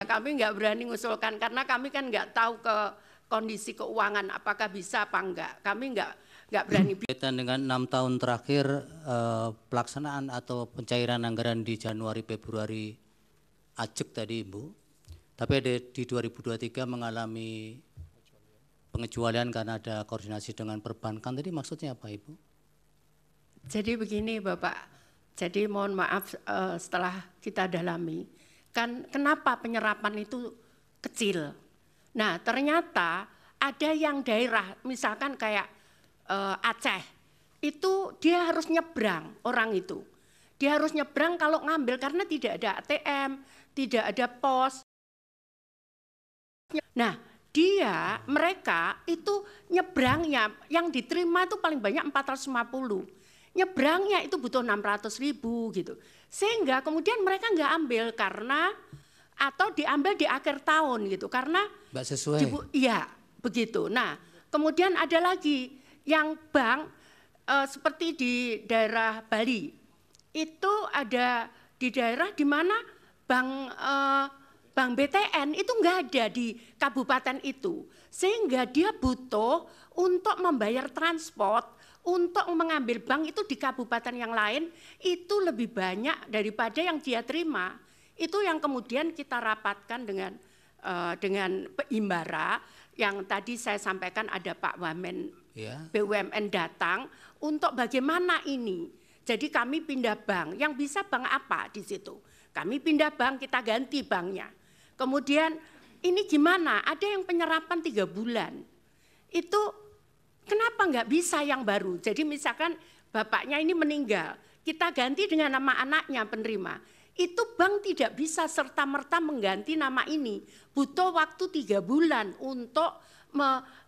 Kami nggak berani mengusulkan karena kami kan nggak tahu ke kondisi keuangan apakah bisa apa enggak. Kami nggak berani. Kaitan dengan 6 tahun terakhir pelaksanaan atau pencairan anggaran di Januari Februari ajek tadi Ibu, tapi ada di 2023 mengalami pengecualian karena ada koordinasi dengan perbankan, tadi maksudnya apa Ibu? Jadi begini Bapak, jadi mohon maaf setelah kita dalami, kan kenapa penyerapan itu kecil. Nah ternyata ada yang daerah misalkan kayak Aceh, itu dia harus nyebrang orang itu. Dia harus nyebrang kalau ngambil karena tidak ada ATM, tidak ada pos. Nah mereka itu nyebrangnya yang diterima itu paling banyak 450. Nyebrangnya itu butuh 600.000 gitu. Sehingga kemudian mereka nggak ambil karena atau diambil di akhir tahun gitu karena Mbak sesuai. Iya, begitu. Nah, kemudian ada lagi yang bank seperti di daerah Bali. Itu ada di daerah di mana bank BTN itu nggak ada di kabupaten itu. Sehingga dia butuh untuk membayar transport untuk mengambil bank itu di kabupaten yang lain itu lebih banyak daripada yang dia terima. Itu yang kemudian kita rapatkan dengan Himbara yang tadi saya sampaikan ada Pak Wamen BUMN datang untuk bagaimana ini. Jadi kami pindah bank, yang bisa bank apa di situ? Kami pindah bank, kita ganti banknya. Kemudian ini gimana? Ada yang penyerapan 3 bulan. Itu kenapa nggak bisa yang baru? Jadi misalkan bapaknya ini meninggal, kita ganti dengan nama anaknya penerima. Itu bank tidak bisa serta-merta mengganti nama ini. Butuh waktu 3 bulan untuk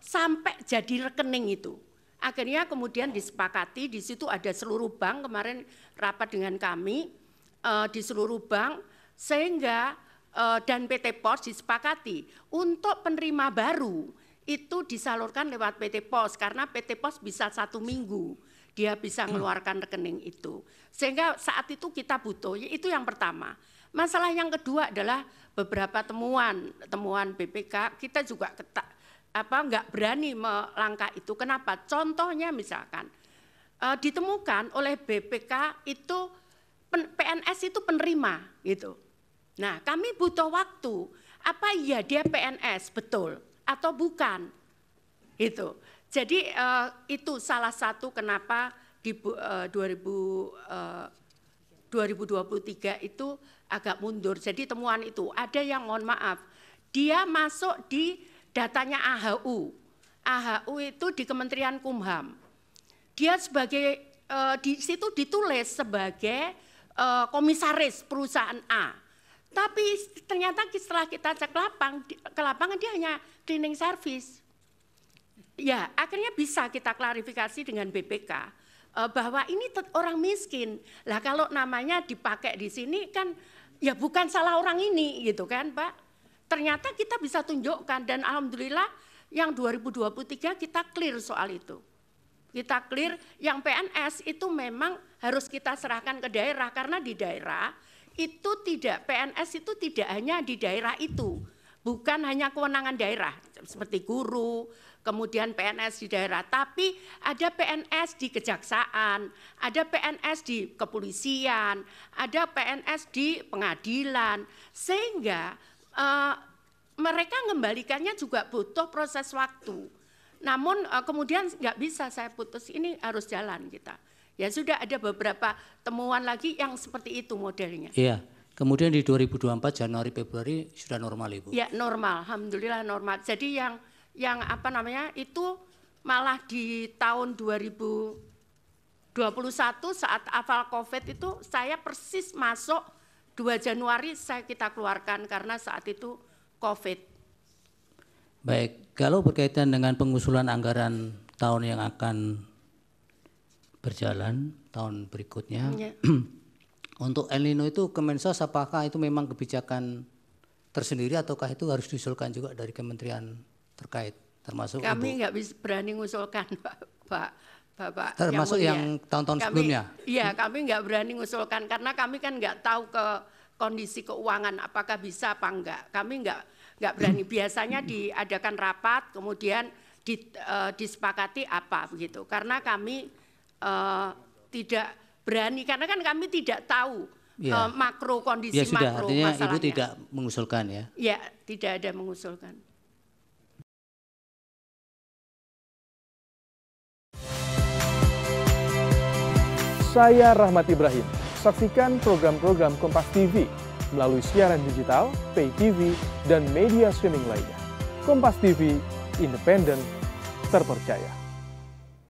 sampai jadi rekening itu. Akhirnya kemudian disepakati, di situ ada seluruh bank, kemarin rapat dengan kami di seluruh bank, sehingga dan PT Pos disepakati untuk penerima baru itu disalurkan lewat PT Pos karena PT Pos bisa 1 minggu dia bisa mengeluarkan rekening itu. Sehingga saat itu kita butuh, itu yang pertama. Masalah yang kedua adalah beberapa temuan BPK, kita juga nggak berani melangkah itu. Kenapa? Contohnya misalkan ditemukan oleh BPK itu PNS itu penerima gitu. Nah kami butuh waktu, apa iya dia PNS betul atau bukan itu. Jadi itu salah satu kenapa di 2023 itu agak mundur. Jadi temuan itu ada yang mohon maaf, dia masuk di datanya AHU. AHU itu di Kementerian Kumham. Dia sebagai di situ ditulis sebagai komisaris perusahaan A. Tapi ternyata setelah kita cek ke lapangan dia hanya cleaning service. Ya, akhirnya bisa kita klarifikasi dengan BPK bahwa ini orang miskin. Lah kalau namanya dipakai di sini kan ya bukan salah orang ini gitu kan, Pak. Ternyata kita bisa tunjukkan dan alhamdulillah yang 2023 kita clear soal itu. Kita clear yang PNS itu memang harus kita serahkan ke daerah karena di daerah itu PNS itu tidak hanya di daerah itu. Bukan hanya kewenangan daerah seperti guru, kemudian PNS di daerah, tapi ada PNS di kejaksaan, ada PNS di kepolisian, ada PNS di pengadilan, sehingga mereka mengembalikannya juga butuh proses waktu. Namun kemudian nggak bisa saya putus, ini harus jalan kita. Ya sudah ada beberapa temuan lagi yang seperti itu modelnya. Iya. Kemudian di 2024 Januari Februari sudah normal Ibu? Ya normal, alhamdulillah normal. Jadi yang itu malah di tahun 2021 saat awal COVID itu saya persis masuk 2 Januari kita keluarkan karena saat itu COVID. Baik, kalau berkaitan dengan pengusulan anggaran tahun yang akan berjalan, tahun berikutnya, untuk El Nino itu Kemensos apakah itu memang kebijakan tersendiri ataukah itu harus diusulkan juga dari kementerian terkait termasuk kami nggak berani mengusulkan Bapak termasuk yang tahun-tahun sebelumnya? Iya kami nggak berani mengusulkan karena kami kan nggak tahu ke kondisi keuangan apakah bisa apa enggak. Kami enggak berani. Biasanya diadakan rapat, kemudian disepakati apa begitu. Karena kami tidak berani, karena kan kami tidak tahu makro kondisi ya, sudah, makro artinya masalahnya. Ibu tidak mengusulkan ya? Ya, tidak ada mengusulkan. Saya Rahmat Ibrahim. Saksikan program-program Kompas TV melalui siaran digital, pay TV, dan media streaming lainnya. Kompas TV, independen, terpercaya.